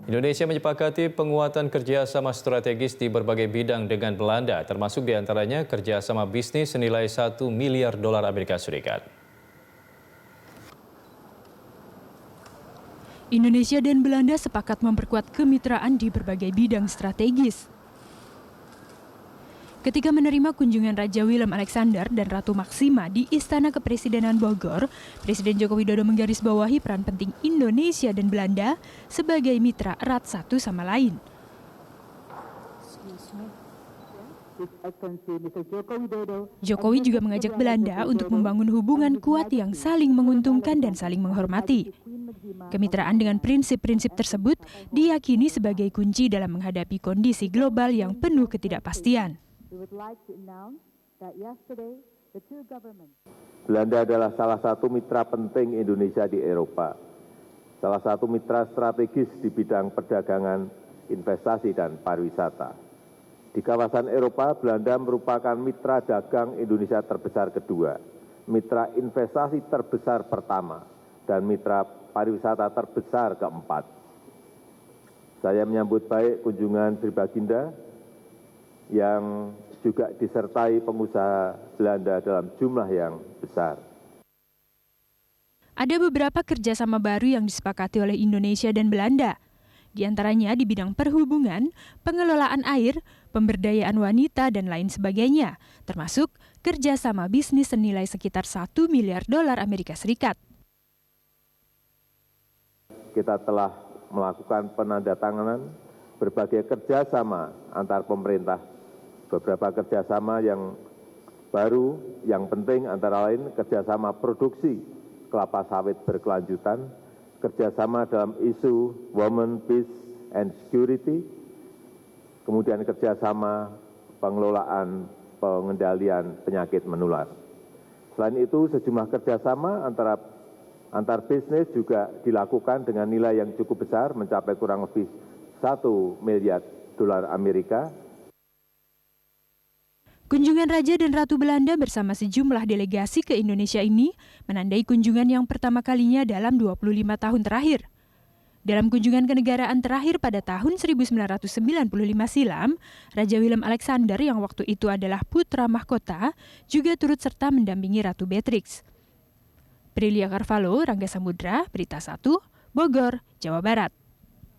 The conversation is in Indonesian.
Indonesia menyepakati penguatan kerjasama strategis di berbagai bidang dengan Belanda, termasuk diantaranya kerjasama bisnis senilai $1 miliar Amerika Serikat. Indonesia dan Belanda sepakat memperkuat kemitraan di berbagai bidang strategis. Ketika menerima kunjungan Raja Willem Alexander dan Ratu Maksima di Istana Kepresidenan Bogor, Presiden Joko Widodo menggarisbawahi peran penting Indonesia dan Belanda sebagai mitra erat satu sama lain. Jokowi juga mengajak Belanda untuk membangun hubungan kuat yang saling menguntungkan dan saling menghormati. Kemitraan dengan prinsip-prinsip tersebut diyakini sebagai kunci dalam menghadapi kondisi global yang penuh ketidakpastian. Belanda adalah salah satu mitra penting Indonesia di Eropa, salah satu mitra strategis di bidang perdagangan, investasi, dan pariwisata. Di kawasan Eropa, Belanda merupakan mitra dagang Indonesia terbesar kedua, mitra investasi terbesar pertama, dan mitra pariwisata terbesar keempat. Saya menyambut baik kunjungan Sri Baginda yang juga disertai pengusaha Belanda dalam jumlah yang besar. Ada beberapa kerjasama baru yang disepakati oleh Indonesia dan Belanda, di antaranya di bidang perhubungan, pengelolaan air, pemberdayaan wanita, dan lain sebagainya, termasuk kerjasama bisnis senilai sekitar $1 miliar Amerika Serikat. Kita telah melakukan penandatanganan berbagai kerjasama antar pemerintah. Beberapa kerjasama yang baru, yang penting antara lain kerjasama produksi kelapa sawit berkelanjutan, kerjasama dalam isu women, peace, and security, kemudian kerjasama pengelolaan pengendalian penyakit menular. Selain itu, sejumlah kerjasama antar bisnis juga dilakukan dengan nilai yang cukup besar, mencapai kurang lebih $1 miliar Amerika. Kunjungan Raja dan Ratu Belanda bersama sejumlah delegasi ke Indonesia ini menandai kunjungan yang pertama kalinya dalam 25 tahun terakhir. Dalam kunjungan kenegaraan terakhir pada tahun 1995 silam, Raja Willem Alexander yang waktu itu adalah putra mahkota juga turut serta mendampingi Ratu Beatrix. Prilia Carvalho, Rangga Samudra, Berita 1, Bogor, Jawa Barat.